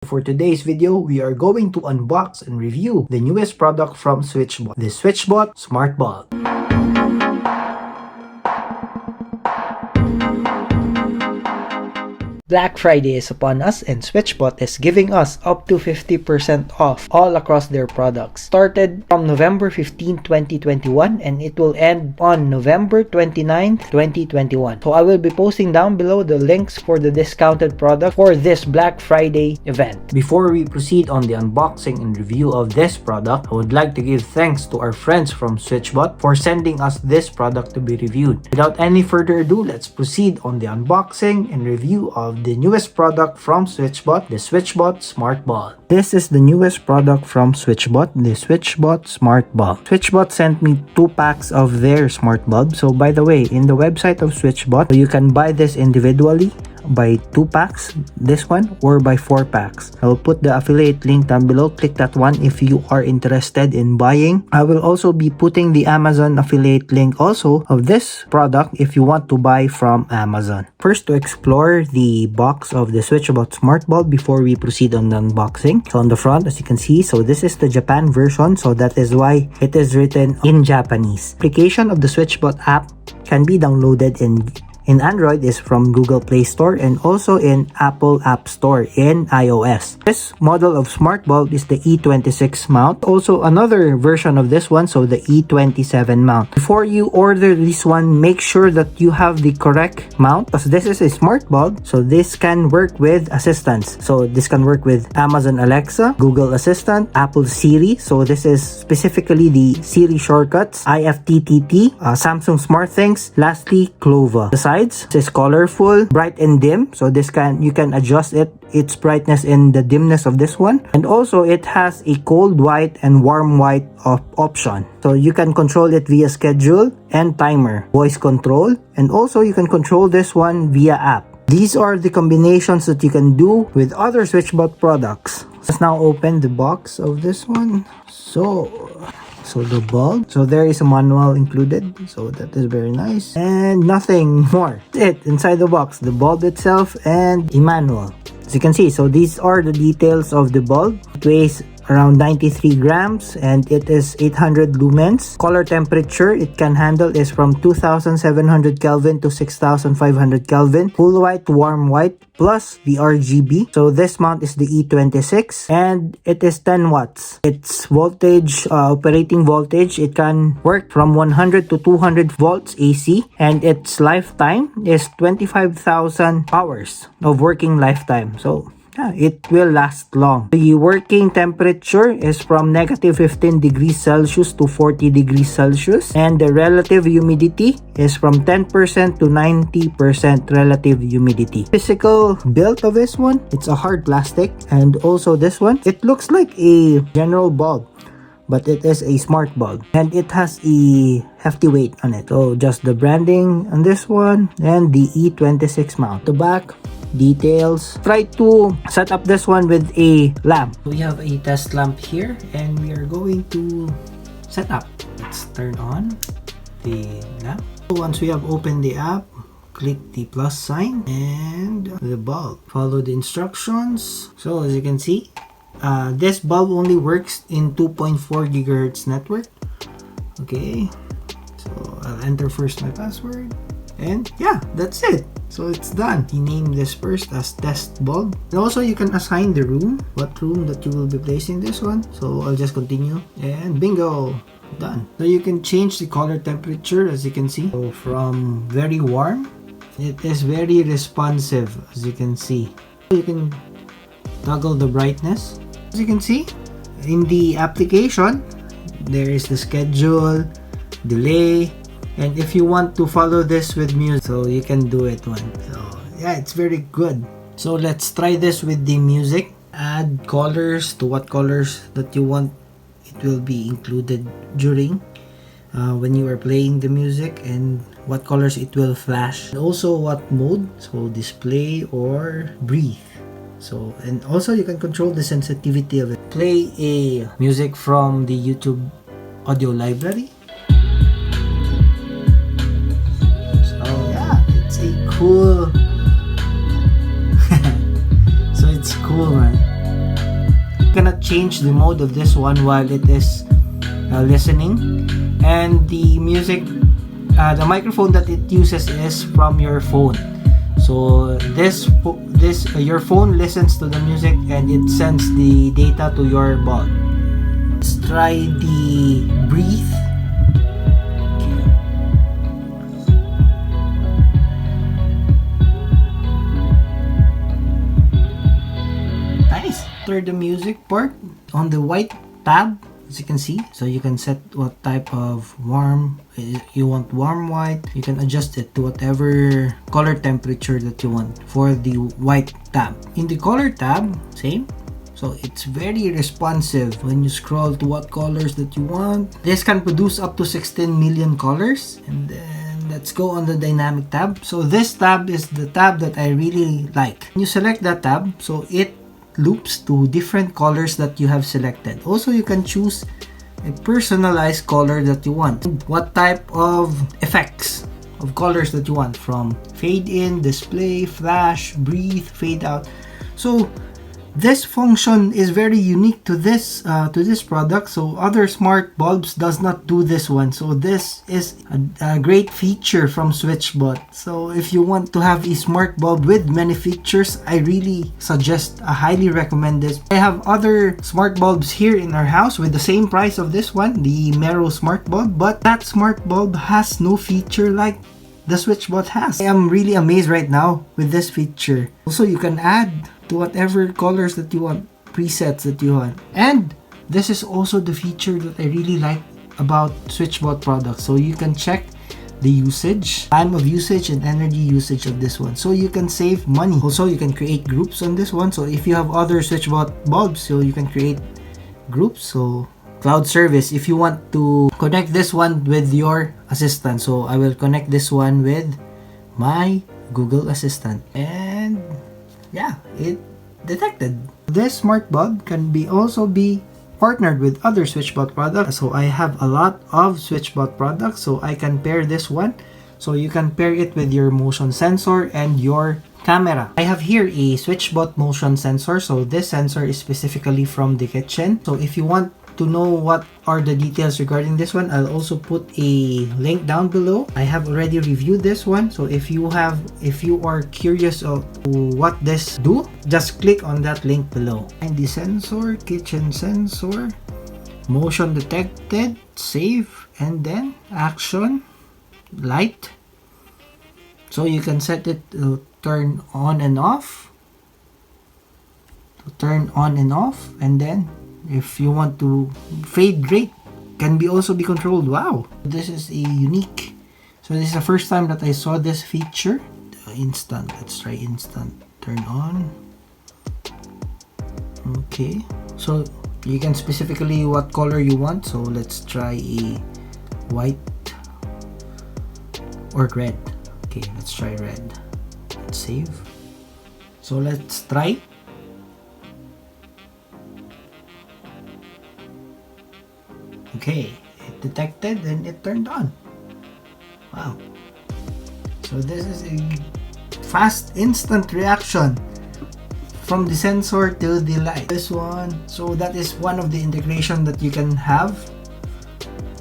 For today's video, we are going to unbox and review the newest product from SwitchBot, the SwitchBot Smart Bulb. Black Friday is upon us and SwitchBot is giving us up to 50% off all across their products. Started from November 15, 2021 and it will end on November 29, 2021. So I will be posting down below the links for the discounted product for this Black Friday event. Before we proceed on the unboxing and review of this product, I would like to give thanks to our friends from SwitchBot for sending us this product to be reviewed. Without any further ado, let's proceed on the unboxing and review of the newest product from SwitchBot, the SwitchBot Smart Bulb. This is the newest product from SwitchBot, the SwitchBot Smart Bulb. SwitchBot sent me 2 packs of their smart bulb. So by the way, in the website of SwitchBot, you can buy this individually by 2 packs, this one, or by 4 packs. I will put the affiliate link down below. Click that one if you are interested in buying. I will also be putting the Amazon affiliate link also of this product if you want to buy from Amazon. First, to explore the box of the SwitchBot Smart Bulb before we proceed on the unboxing. So on the front, as you can see, so this is the Japan version, so that is why it is written in Japanese. Application of the SwitchBot app can be downloaded in Android is from Google Play Store and also in Apple App Store in iOS. This model of smart bulb is the E26 mount. Also another version of this one, so the E27 mount. Before you order this one, make sure that you have the correct mount because this is a smart bulb, so this can work with assistants. So this can work with Amazon Alexa, Google Assistant, Apple Siri. So this is specifically the Siri Shortcuts, IFTTT, Samsung SmartThings, lastly Clova. The size is colorful, bright and dim, so this you can adjust its brightness and the dimness of this one. And also it has a cold white and warm white option, so you can control it via schedule and timer, voice control, and also you can control this one via app. These are the combinations that you can do with other SwitchBot products. Let's now open the box of this one. So the bulb, so there is a manual included, so that is very nice, and nothing more. That's it inside the box, the bulb itself and the manual. As you can see, so these are the details of the bulb. It weighs around 93 grams and it is 800 lumens. Color temperature it can handle is from 2700 Kelvin to 6500 Kelvin. Full white to warm white plus the RGB. So this mount is the E26 and it is 10 watts. Its voltage, operating voltage, it can work from 100 to 200 volts AC and its lifetime is 25,000 hours of working lifetime. So it will last long. The working temperature is from negative 15 degrees Celsius to 40 degrees Celsius, and the relative humidity is from 10% to 90% relative humidity. Physical build of this one, it's a hard plastic, and also this one, it looks like a general bulb, but it is a smart bulb and it has a hefty weight on it. So just the branding on this one and the E26 mount. The back details. Try to set up this one with a lamp. We have a test lamp here and we are going to set up. Let's turn on the lamp. Once we have opened the app, click the plus sign and the bulb. Follow the instructions. So as you can see, this bulb only works in 2.4 gigahertz network. Okay, so I'll enter first my password and yeah, that's it. So it's done. You name this first as test bulb. And also you can assign the room, what room that you will be placing this one. So I'll just continue and bingo, done. So you can change the color temperature as you can see. So from very warm, it is very responsive as you can see. You can toggle the brightness. As you can see in the application, there is the schedule, delay, and if you want to follow this with music, so you can do it one. So yeah, it's very good. So let's try this with the music. Add colors to what colors that you want. It will be included during when you are playing the music and what colors it will flash. And also what mode, so display or breathe. So, and also you can control the sensitivity of it. Play a music from the YouTube audio library. So yeah, it's a cool so it's cool, man. cannot change the mode of this one while it is listening. And the music, the microphone that it uses is from your phone. So your phone listens to the music and it sends the data to your bulb. Let's try the breathe. Nice. After the music part, on the white tab, as you can see, so you can set what type of warm you want. Warm white, you can adjust it to whatever color temperature that you want for the white tab. In the color tab, same, so it's very responsive when you scroll to what colors that you want. This can produce up to 16 million colors. And then let's go on the dynamic tab. So this tab is the tab that I really like. When you select that tab, so it loops to different colors that you have selected. Also, you can choose a personalized color that you want. What type of effects of colors that you want, from fade in, display, flash, breathe, fade out. So this function is very unique to this product. So other smart bulbs does not do this one. So this is a great feature from SwitchBot. So if you want to have a smart bulb with many features, I really suggest, I highly recommend this. I have other smart bulbs here in our house with the same price of this one, the Mero smart bulb, but that smart bulb has no feature like the SwitchBot has. I am really amazed right now with this feature. Also, you can add to whatever colors that you want, presets that you want. And this is also the feature that I really like about SwitchBot products. So you can check the usage, time of usage, and energy usage of this one. So you can save money. Also, you can create groups on this one. So if you have other SwitchBot bulbs, so you can create groups. So cloud service, if you want to connect this one with your assistant. So I will connect this one with my Google Assistant. And yeah, it detected. This smart bulb can also be partnered with other SwitchBot products. So I have a lot of SwitchBot products, so I can pair this one. So you can pair it with your motion sensor and your camera. I have here a SwitchBot motion sensor. So this sensor is specifically from the kitchen. So if you want to know what are the details regarding this one, I'll also put a link down below. I have already reviewed this one, so if you are curious of what this do, just click on that link below. And the sensor, kitchen sensor, motion detected, save, and then action, light. So you can set it to turn on and off, and then if you want to fade rate, can also be controlled. Wow, this is a unique. So this is the first time that I saw this feature. Instant, let's try instant. Turn on. Okay, so you can specifically what color you want. So let's try a white or red. Okay, let's try red. Let's save. So let's try. Okay, it detected and it turned on. Wow. So this is a fast instant reaction from the sensor to the light. This one, so that is one of the integration that you can have,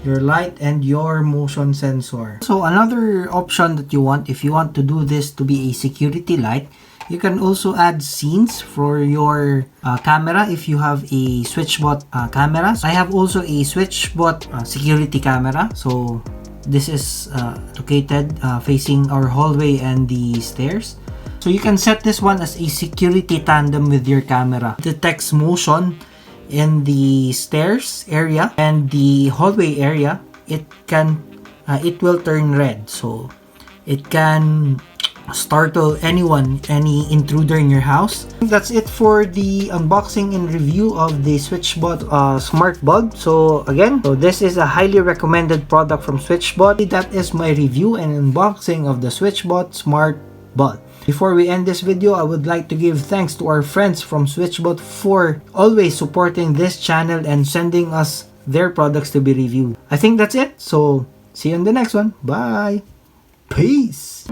your light and your motion sensor. So another option that you want, if you want to do this to be a security light, you can also add scenes for your camera if you have a SwitchBot camera. I have also a SwitchBot security camera. So this is located facing our hallway and the stairs. So you can set this one as a security tandem with your camera. It detects motion in the stairs area and the hallway area. It will turn red. So it can startle anyone, any intruder in your house. That's it for the unboxing and review of the SwitchBot Smart Bulb. So again, this is a highly recommended product from SwitchBot. That is my review and unboxing of the SwitchBot Smart Bulb. Before we end this video, I would like to give thanks to our friends from SwitchBot for always supporting this channel and sending us their products to be reviewed. I think that's it. So see you in the next one. Bye. Peace.